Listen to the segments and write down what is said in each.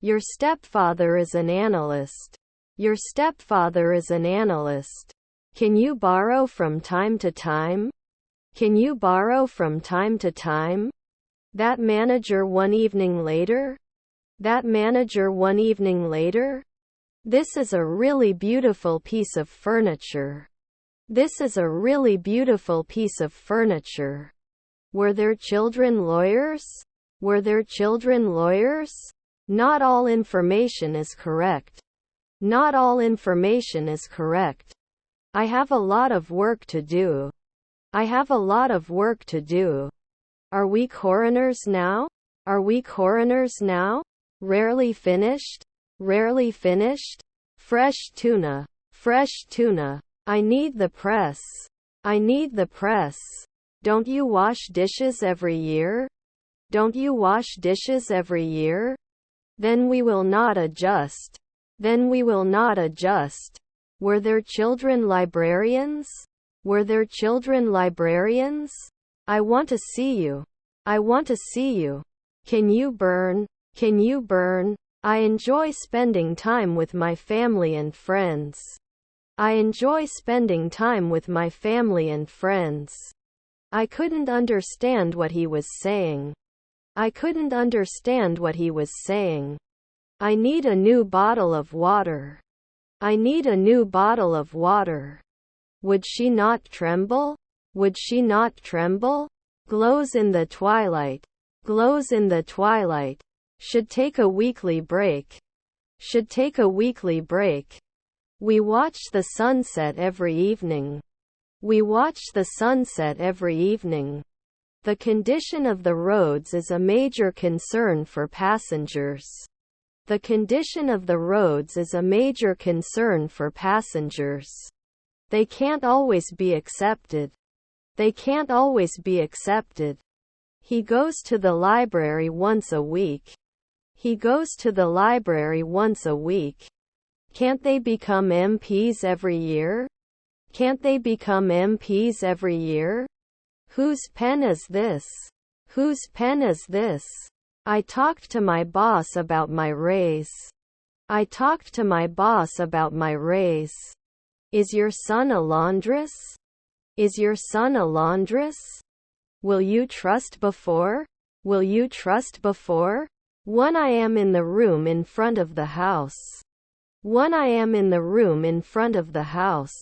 Your stepfather is an analyst. Your stepfather is an analyst. Can you borrow from time to time? Can you borrow from time to time? That manager one evening later? That manager one evening later? This is a really beautiful piece of furniture. This is a really beautiful piece of furniture. Were their children lawyers? Were their children lawyers? Not all information is correct. Not all information is correct. I have a lot of work to do. I have a lot of work to do. Are we coroners now? Are we coroners now? Rarely finished? Rarely finished? Fresh tuna. Fresh tuna. I need the press. I need the press. Don't you wash dishes every year? Don't you wash dishes every year? Then we will not adjust. Then we will not adjust. Were their children librarians? Were their children librarians? I want to see you. I want to see you. Can you burn? Can you burn? I enjoy spending time with my family and friends. I enjoy spending time with my family and friends. I couldn't understand what he was saying. I couldn't understand what he was saying. I need a new bottle of water. I need a new bottle of water. Would she not tremble? Would she not tremble? Glows in the twilight. Glows in the twilight. Should take a weekly break. Should take a weekly break. We watch the sunset every evening. We watch the sunset every evening. The condition of the roads is a major concern for passengers. The condition of the roads is a major concern for passengers. They can't always be accepted. They can't always be accepted. He goes to the library once a week. He goes to the library once a week. Can't they become MPs every year? Can't they become MPs every year? Whose pen is this? Whose pen is this? I talked to my boss about my raise. I talked to my boss about my raise. Is your son a laundress? Is your son a laundress? Will you trust before? Will you trust before? One I am in the room in front of the house. One I am in the room in front of the house.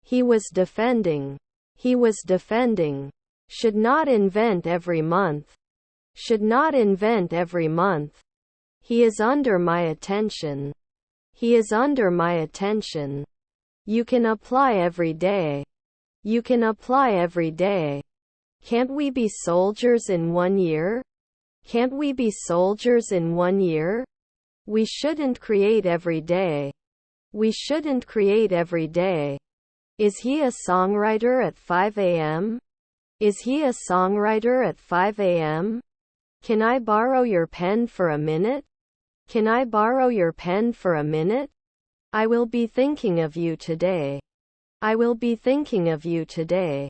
He was defending. He was defending. Should not invent every month. Should not invent every month. He is under my attention. He is under my attention. You can apply every day. You can apply every day. Can't we be soldiers in 1 year? Can't we be soldiers in 1 year? We shouldn't create every day. We shouldn't create every day. Is he a songwriter at 5 a.m.? Is he a songwriter at 5 a.m.? Can I borrow your pen for a minute? Can I borrow your pen for a minute? I will be thinking of you today. I will be thinking of you today.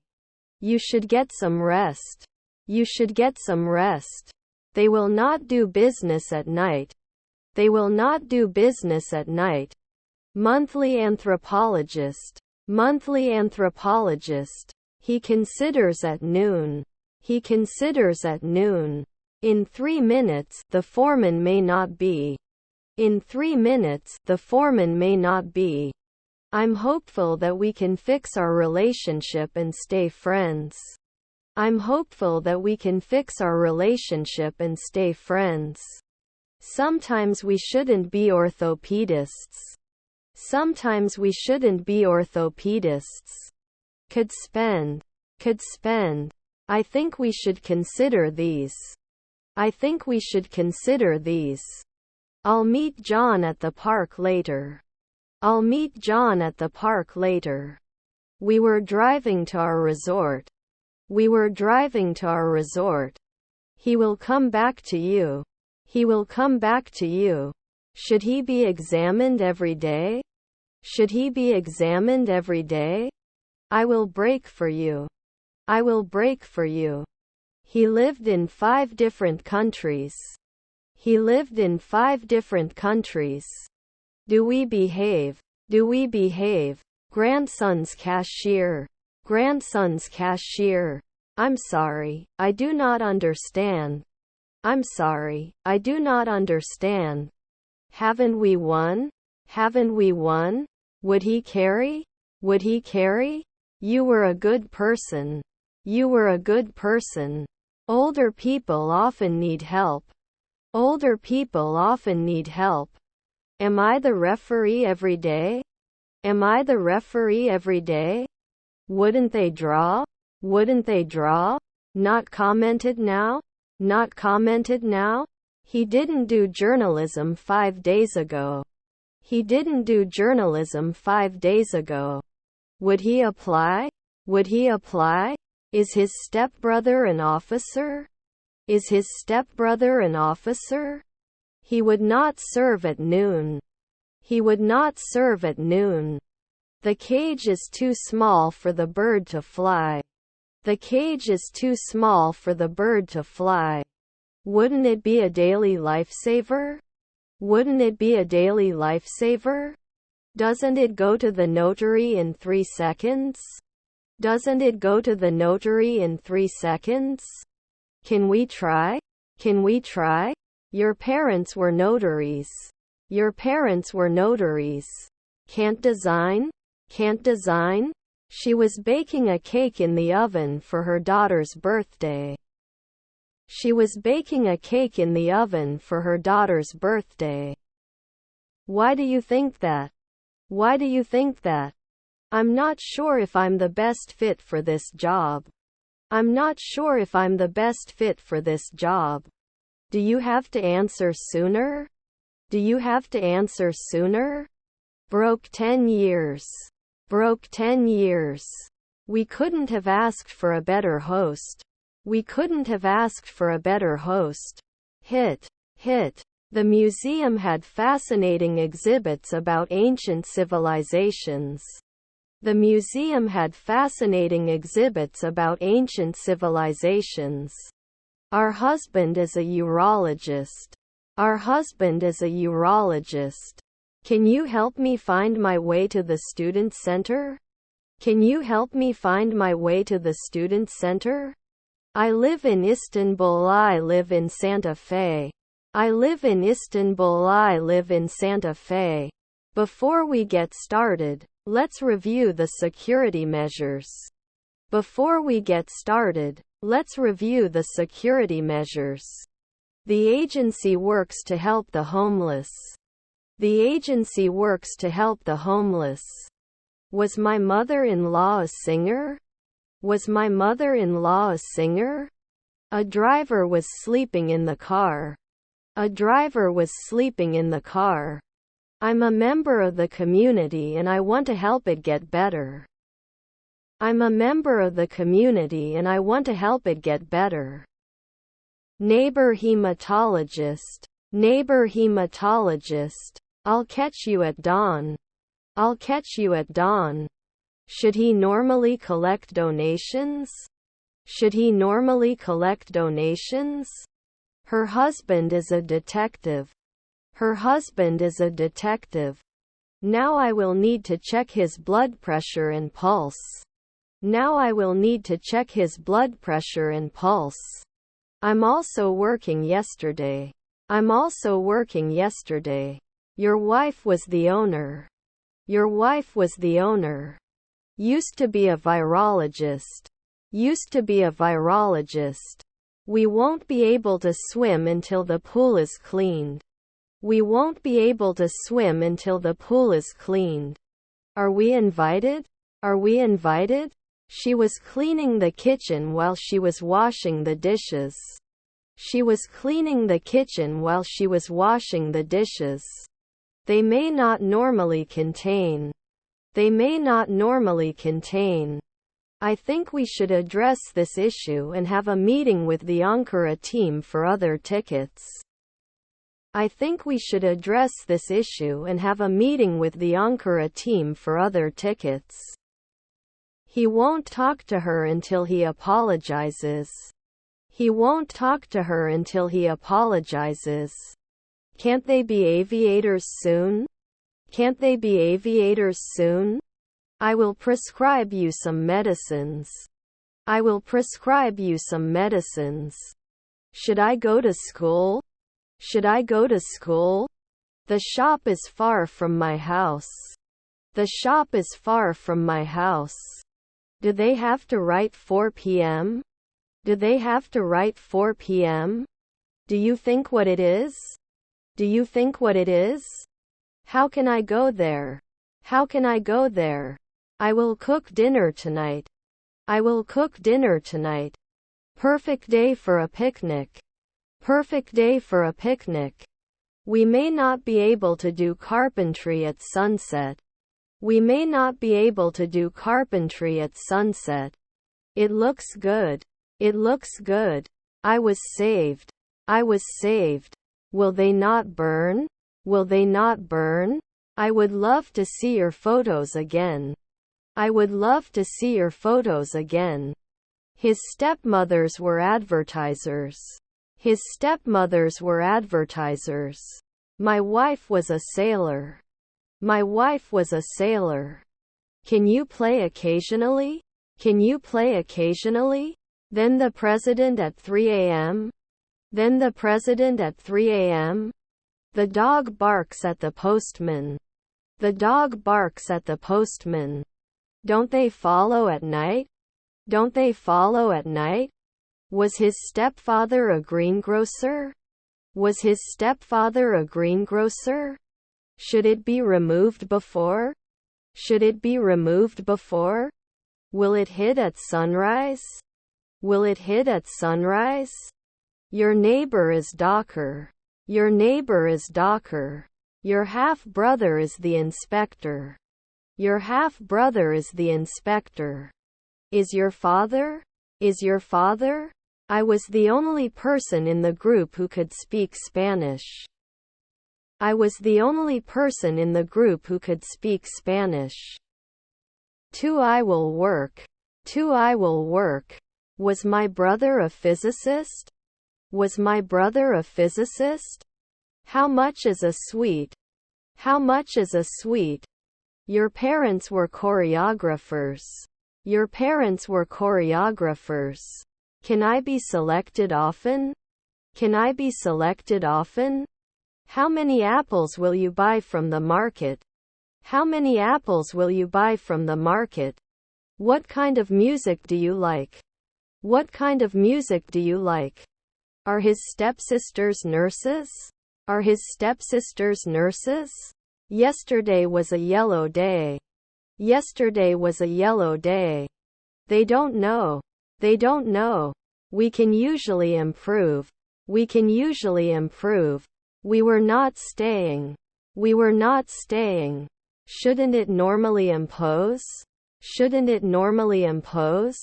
You should get some rest. You should get some rest. They will not do business at night. They will not do business at night. Monthly anthropologist. Monthly anthropologist. He considers at noon. He considers at noon. In 3 minutes, the foreman may not be. In 3 minutes, the foreman may not be. I'm hopeful that we can fix our relationship and stay friends. I'm hopeful that we can fix our relationship and stay friends. Sometimes we shouldn't be orthopedists. Sometimes we shouldn't be orthopedists. Could spend. Could spend. I think we should consider these. I think we should consider these. I'll meet John at the park later. I'll meet John at the park later. We were driving to our resort. We were driving to our resort. He will come back to you. He will come back to you. Should he be examined every day? Should he be examined every day? I will break for you. I will break for you. He lived in 5 different countries. He lived in 5 different countries. Do we behave? Do we behave? Grandson's cashier. Grandson's cashier. I'm sorry, I do not understand. I'm sorry, I do not understand. Haven't we won? Haven't we won? Would he carry? Would he carry? You were a good person. You were a good person. Older people often need help. Older people often need help. Am I the referee every day? Am I the referee every day? Wouldn't they draw? Wouldn't they draw? Not commented now? Not commented now? He didn't do journalism 5 days ago. He didn't do journalism 5 days ago. Would he apply? Would he apply? Is his stepbrother an officer? Is his stepbrother an officer? He would not serve at noon. He would not serve at noon. The cage is too small for the bird to fly. The cage is too small for the bird to fly. Wouldn't it be a daily lifesaver? Wouldn't it be a daily lifesaver? Doesn't it go to the notary in 3 seconds? Doesn't it go to the notary in 3 seconds? Can we try? Can we try? Your parents were notaries. Your parents were notaries. Can't design? Can't design? She was baking a cake in the oven for her daughter's birthday. She was baking a cake in the oven for her daughter's birthday. Why do you think that? Why do you think that? I'm not sure if I'm the best fit for this job. I'm not sure if I'm the best fit for this job. Do you have to answer sooner? Do you have to answer sooner? Broke 10 years. Broke 10 years. We couldn't have asked for a better host. We couldn't have asked for a better host. Hit. Hit. The museum had fascinating exhibits about ancient civilizations. The museum had fascinating exhibits about ancient civilizations. Our husband is a urologist. Our husband is a urologist. Can you help me find my way to the student center? Can you help me find my way to the student center? I live in Istanbul. I live in Santa Fe. I live in Istanbul. I live in Santa Fe. Before we get started, let's review the security measures. Before we get started, let's review the security measures. The agency works to help the homeless. The agency works to help the homeless. Was my mother-in-law a singer? Was my mother-in-law a singer? A driver was sleeping in the car. A driver was sleeping in the car. I'm a member of the community and I want to help it get better. I'm a member of the community and I want to help it get better. Neighbor hematologist. Neighbor hematologist. I'll catch you at dawn. I'll catch you at dawn. Should he normally collect donations? Should he normally collect donations? Her husband is a detective. Her husband is a detective. Now I will need to check his blood pressure and pulse. Now I will need to check his blood pressure and pulse. I'm also working yesterday. I'm also working yesterday. Your wife was the owner. Your wife was the owner. Used to be a virologist. Used to be a virologist. We won't be able to swim until the pool is cleaned. We won't be able to swim until the pool is cleaned. Are we invited? Are we invited? She was cleaning the kitchen while she was washing the dishes. She was cleaning the kitchen while she was washing the dishes. They may not normally contain. They may not normally contain. I think we should address this issue and have a meeting with the Ankara team for other tickets. I think we should address this issue and have a meeting with the Ankara team for other tickets. He won't talk to her until he apologizes. He won't talk to her until he apologizes. Can't they be aviators soon? Can't they be aviators soon? I will prescribe you some medicines. I will prescribe you some medicines. Should I go to school? Should I go to school? The shop is far from my house. The shop is far from my house. Do they have to write 4 p.m.? Do they have to write 4 p.m.? Do you think what it is? Do you think what it is? How can I go there? How can I go there? I will cook dinner tonight. I will cook dinner tonight. Perfect day for a picnic. Perfect day for a picnic. We may not be able to do carpentry at sunset. We may not be able to do carpentry at sunset. It looks good. It looks good. I was saved. I was saved. Will they not burn? Will they not burn? I would love to see your photos again. I would love to see your photos again. His stepmothers were advertisers. His stepmothers were advertisers. My wife was a sailor. My wife was a sailor. Can you play occasionally? Can you play occasionally? Then the president at 3 a.m. Then the president at 3 a.m. The dog barks at the postman. The dog barks at the postman. Don't they follow at night? Don't they follow at night? Was his stepfather a greengrocer? Was his stepfather a greengrocer? Should it be removed before? Should it be removed before? Will it hit at sunrise? Will it hit at sunrise? Your neighbor is Docker. Your neighbor is Docker. Your half-brother is the inspector. Your half-brother is the inspector. Is your father? Is your father? I was the only person in the group who could speak Spanish. I was the only person in the group who could speak Spanish. 2 I will work. 2 I will work. Was my brother a physicist? Was my brother a physicist? How much is a sweet? How much is a sweet? Your parents were choreographers. Your parents were choreographers. Can I be selected often? Can I be selected often? How many apples will you buy from the market? How many apples will you buy from the market? What kind of music do you like? What kind of music do you like? Are his stepsisters nurses? Are his stepsisters nurses? Yesterday was a yellow day. Yesterday was a yellow day. They don't know. They don't know. We can usually improve. We can usually improve. We were not staying. We were not staying. Shouldn't it normally impose? Shouldn't it normally impose?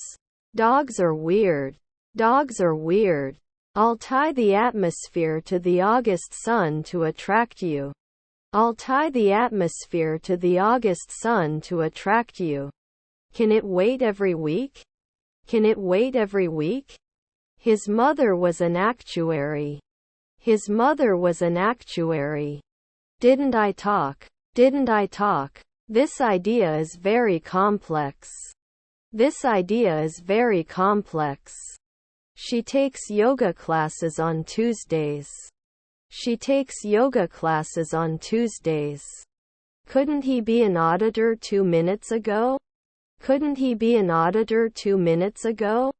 Dogs are weird. Dogs are weird. I'll tie the atmosphere to the August sun to attract you. I'll tie the atmosphere to the August sun to attract you. Can it wait every week? Can it wait every week? His mother was an actuary. His mother was an actuary. Didn't I talk? Didn't I talk? This idea is very complex. This idea is very complex. She takes yoga classes on Tuesdays. She takes yoga classes on Tuesdays. Couldn't he be an auditor 2 minutes ago? Couldn't he be an auditor 2 minutes ago?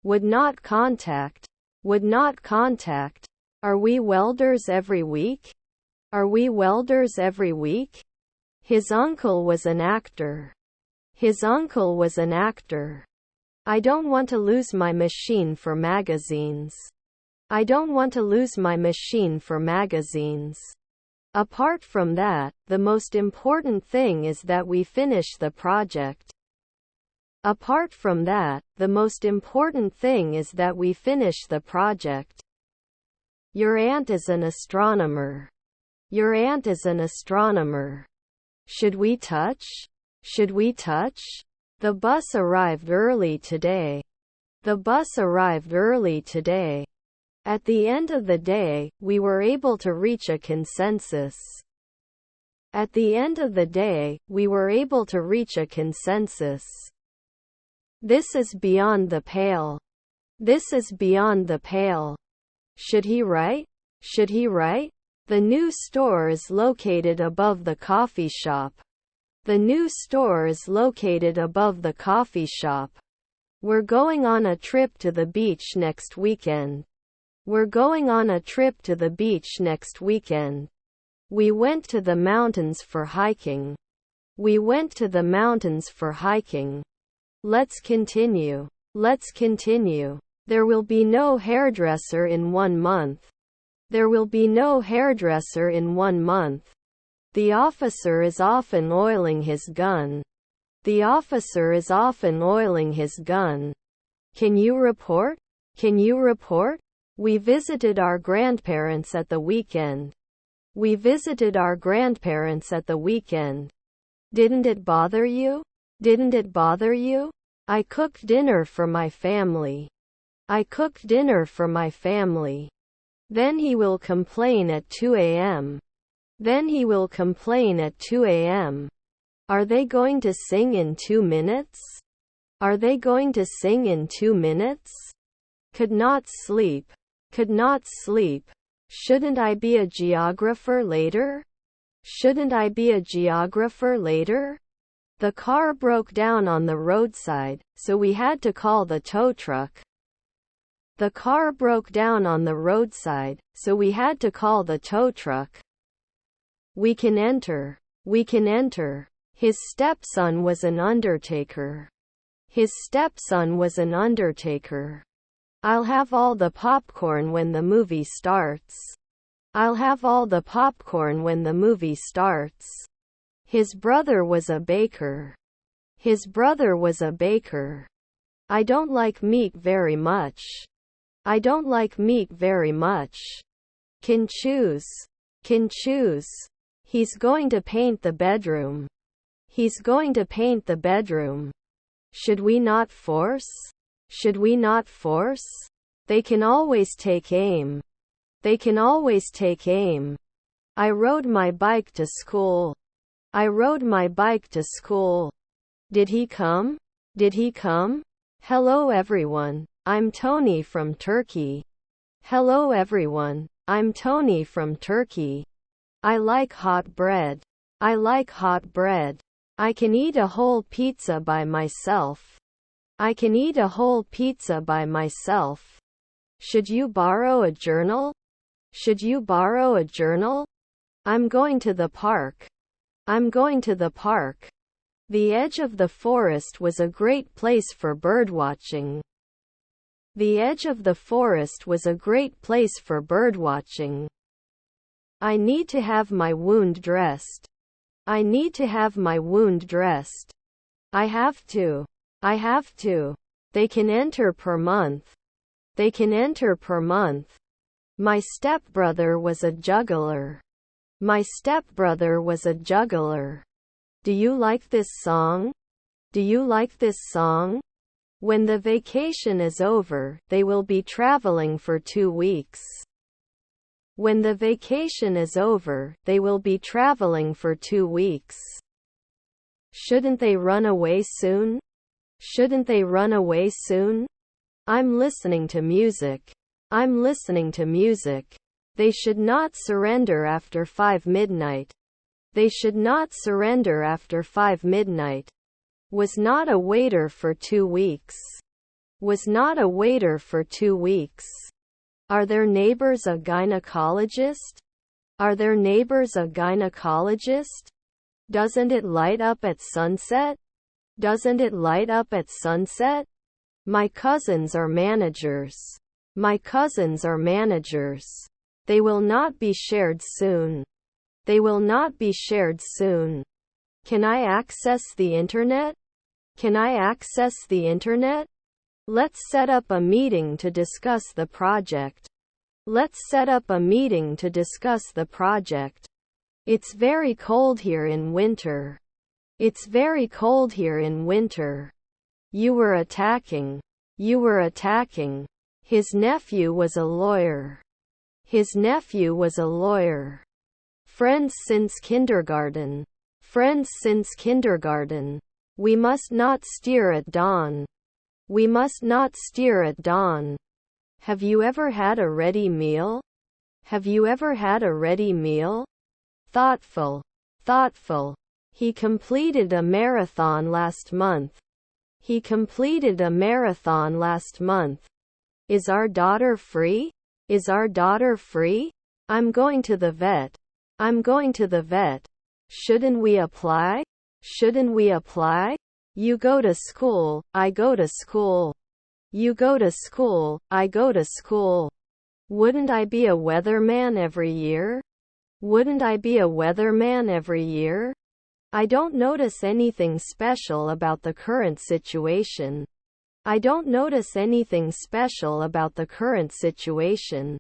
Would not contact. Would not contact. Are we welders every week? Are we welders every week? His uncle was an actor. His uncle was an actor. I don't want to lose my machine for magazines. I don't want to lose my machine for magazines. Apart from that, the most important thing is that we finish the project. Apart from that, the most important thing is that we finish the project. Your aunt is an astronomer. Your aunt is an astronomer. Should we touch? Should we touch? The bus arrived early today. The bus arrived early today. At the end of the day, we were able to reach a consensus. At the end of the day, we were able to reach a consensus. This is beyond the pale. This is beyond the pale. Should he write? Should he write? The new store is located above the coffee shop. The new store is located above the coffee shop. We're going on a trip to the beach next weekend. We're going on a trip to the beach next weekend. We went to the mountains for hiking. We went to the mountains for hiking. Let's continue. Let's continue. There will be no hairdresser in 1 month. There will be no hairdresser in 1 month. The officer is often oiling his gun. The officer is often oiling his gun. Can you report? Can you report? We visited our grandparents at the weekend. We visited our grandparents at the weekend. Didn't it bother you? Didn't it bother you? I cooked dinner for my family. I cooked dinner for my family. Then he will complain at 2 a.m. Then he will complain at 2 a.m. Are they going to sing in 2 minutes? Are they going to sing in 2 minutes? Could not sleep. Could not sleep. Shouldn't I be a geographer later? Shouldn't I be a geographer later? The car broke down on the roadside, so we had to call the tow truck. The car broke down on the roadside, so we had to call the tow truck. We can enter. We can enter. His stepson was an undertaker. His stepson was an undertaker. I'll have all the popcorn when the movie starts. I'll have all the popcorn when the movie starts. His brother was a baker. His brother was a baker. I don't like meat very much. I don't like meat very much. Can choose. Can choose. He's going to paint the bedroom. He's going to paint the bedroom. Should we not force? Should we not force? They can always take aim. They can always take aim. I rode my bike to school. I rode my bike to school. Did he come? Did he come? Hello everyone. I'm Tony from Turkey. Hello everyone. I'm Tony from Turkey. I like hot bread. I like hot bread. I can eat a whole pizza by myself. I can eat a whole pizza by myself. Should you borrow a journal? Should you borrow a journal? I'm going to the park. I'm going to the park. The edge of the forest was a great place for birdwatching. The edge of the forest was a great place for birdwatching. I need to have my wound dressed. I need to have my wound dressed. I have to. I have to. They can enter per month. They can enter per month. My stepbrother was a juggler. My stepbrother was a juggler. Do you like this song? Do you like this song? When the vacation is over, they will be traveling for 2 weeks. When the vacation is over, they will be traveling for 2 weeks. Shouldn't they run away soon? Shouldn't they run away soon? I'm listening to music. I'm listening to music. They should not surrender after 5 midnight. They should not surrender after 5 midnight. Was not a waiter for 2 weeks. Was not a waiter for 2 weeks. Are their neighbors a gynecologist? Are their neighbors a gynecologist? Doesn't it light up at sunset? Doesn't it light up at sunset? My cousins are managers. My cousins are managers. They will not be shared soon. They will not be shared soon. Can I access the internet? Can I access the internet? Let's set up a meeting to discuss the project. Let's set up a meeting to discuss the project. It's very cold here in winter. It's very cold here in winter. You were attacking. You were attacking. His nephew was a lawyer. His nephew was a lawyer. Friends since kindergarten. Friends since kindergarten. We must not steer at dawn. We must not steer at dawn. Have you ever had a ready meal? Have you ever had a ready meal? Thoughtful. Thoughtful. He completed a marathon last month. He completed a marathon last month. Is our daughter free? Is our daughter free? I'm going to the vet. I'm going to the vet. Shouldn't we apply? Shouldn't we apply? You go to school, I go to school. You go to school, I go to school. Wouldn't I be a weatherman every year? Wouldn't I be a weatherman every year? I don't notice anything special about the current situation. I don't notice anything special about the current situation.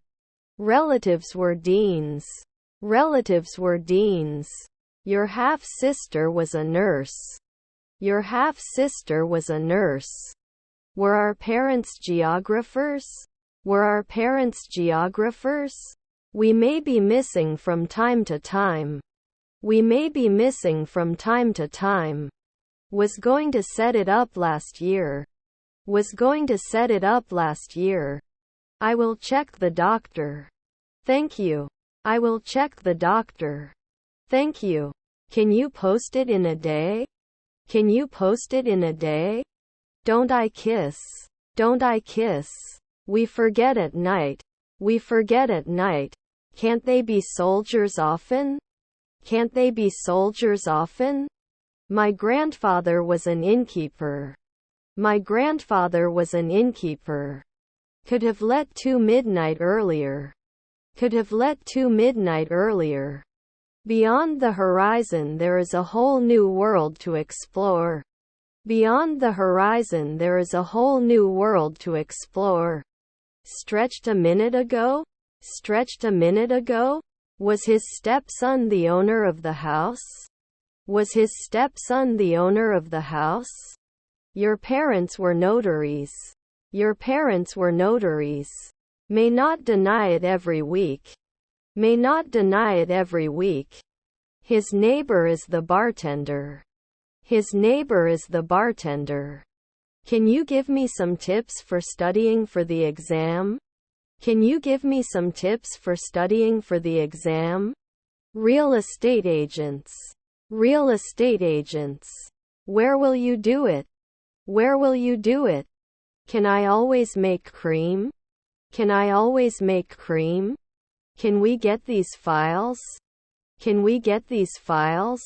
Relatives were deans. Relatives were deans. Your half-sister was a nurse. Your half-sister was a nurse. Were our parents geographers? Were our parents geographers? We may be missing from time to time. We may be missing from time to time. Was going to set it up last year. Was going to set it up last year. I will check the doctor. Thank you. I will check the doctor. Thank you. Can you post it in a day? Can you post it in a day? Don't I kiss? Don't I kiss? We forget at night. We forget at night. Can't they be soldiers often? Can't they be soldiers often? My grandfather was an innkeeper. My grandfather was an innkeeper. Could have let 2 midnight earlier. Could have let 2 midnight earlier. Beyond the horizon there is a whole new world to explore. Beyond the horizon there is a whole new world to explore. Stretched a minute ago? Stretched a minute ago? Was his stepson the owner of the house? Was his stepson the owner of the house? Your parents were notaries. Your parents were notaries. May not deny it every week. May not deny it every week. His neighbor is the bartender. His neighbor is the bartender. Can you give me some tips for studying for the exam? Can you give me some tips for studying for the exam? Real estate agents. Real estate agents. Where will you do it? Where will you do it? Can I always make cream? Can I always make cream? Can we get these files? Can we get these files?